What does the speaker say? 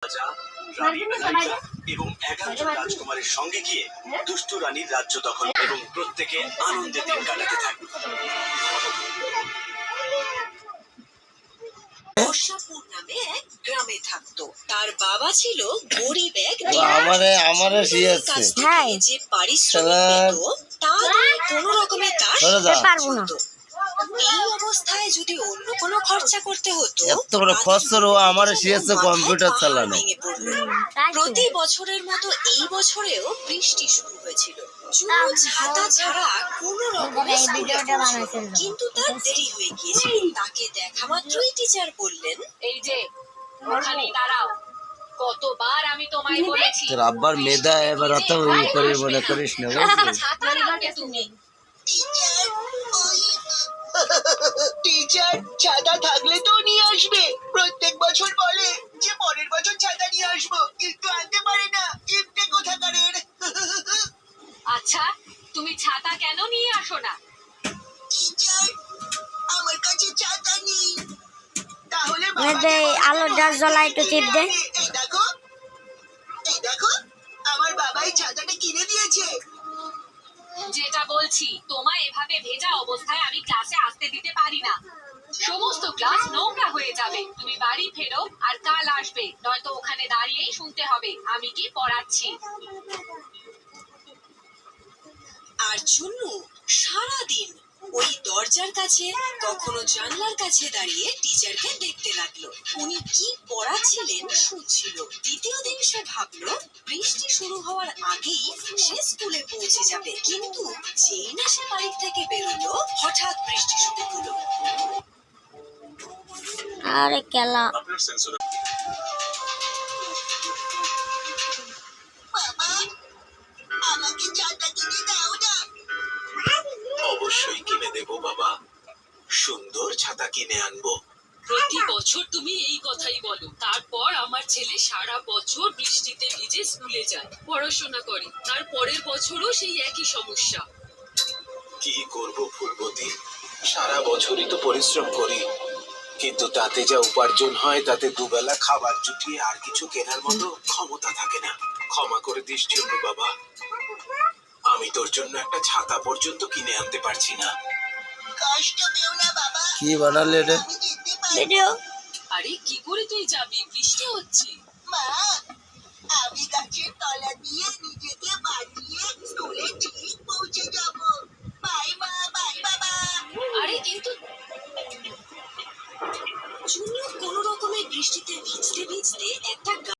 রাজা, রানী নায়িকা এবং 11 জন রাজকুমারের সঙ্গে গিয়ে দুষ্টু রানীর রাজ্য দখল এবং প্রত্যেকে আনন্দে দিন কাটাতে থাকে। বর্ষাপুর নামে এক গ্রামে থাকতো। তার বাবা ছিল গরিব এক কাছ থেকে যে পারিশ্রমিক পেত তা দিয়ে কোনো রকমে তার চলতো। এই অবস্থায় যদি অন্য কোনো খরচা করতে হতো কম্পিউটার চালানো। প্রতি বছরের মতো এই বছরেও বৃষ্টি শুরু হয়েছিল। চুরু ছাতা ছাড়া কোনো রকমে স্কুলে পৌঁছলো। কিন্তু তার দেরি হয়ে গিয়েছিল। তাকে দেখা মাত্রই টিচার বললেন, এই যে ওখানেই দাঁড়াও, কতবার আমি তোমায় বলেছি তোর আব্বার মেধা এবার অত ই করে মনে করিস না ছাতা রাখবে তুমি। টিচার ছাতা থাকলে তো নিয়ে আসবে। প্রত্যেক বছর বলে যে পরের বছর ছাতা নিয়ে আসবো, কিন্তু আনতে পারে না। কিপটে কোথাকারের। আচ্ছা, তুমি ছাতা কেন নিয়ে আসো না? টিচার, আমার কাছে ছাতা নেই। তাহলে আলোর ডাস জ্বলা একটু টিপ দে। এই দেখো, এই দেখো, আমার বাবাই ছাতাটা কিনে দিয়েছে। যেটা বলছি, তোমায় এভাবে ভেজা অবস্থায় আমি ক্লাসে আসতে দিতে পারি না। সমস্ত ক্লাস নোংরা হয়ে যাবে। তুমি বাড়ি ফেরো আর কাল আসবে, নয়তো ওখানে দাঁড়িয়েই শুনতে হবে আমি কি পড়াচ্ছি। আর চুন্নু সারাদিন ওই দরজার কাছে, কখনো জানলার কাছে দাঁড়িয়ে টিচারকে দেখতে লাগলো। উনি কি পড়াচ্ছিলেন শুনছিল। দ্বিতীয় দিন সে ভাবলো বৃষ্টি শুরু হওয়ার আগেই সে স্কুলে পৌঁছে যাবে। কিন্তু যেই না সে বাড়ি থেকে বেরোলো, হঠাৎ বৃষ্টি শুরু হলো। আরে কেলা, বাবা, আমাকে ছাতা কিনে দাও না। অবশ্যই কিনে দেবো বাবা, সুন্দর ছাতা কিনে আনবো। প্রতি বছর তুমি এই কথাই বলো, তারপর আমার ছেলে সারা বছর বৃষ্টিতে ভিজে স্কুলে যায়, পড়াশোনা করে, তার পরের বছরও সেই একই সমস্যা। কি করব ফুলবতী, সারা বছরই তো পরিশ্রম করি, কিন্তু তাতে যা উপার্জন হয় তাতে দুবেলা খাবার জুটিয়ে আর কিছু কেনার মতো ক্ষমতা থাকে না। ক্ষমা করে দিস জন্য বাবা, আমি তোর জন্য একটা ছাতা পর্যন্ত কিনে আনতে পারছি না। কষ্ট পেও না বাবা, কি বানালে রে? আমি যেতে পারবো। ভিডিও আরে কি করে তুই যাবি, বৃষ্টি হচ্ছে। মা,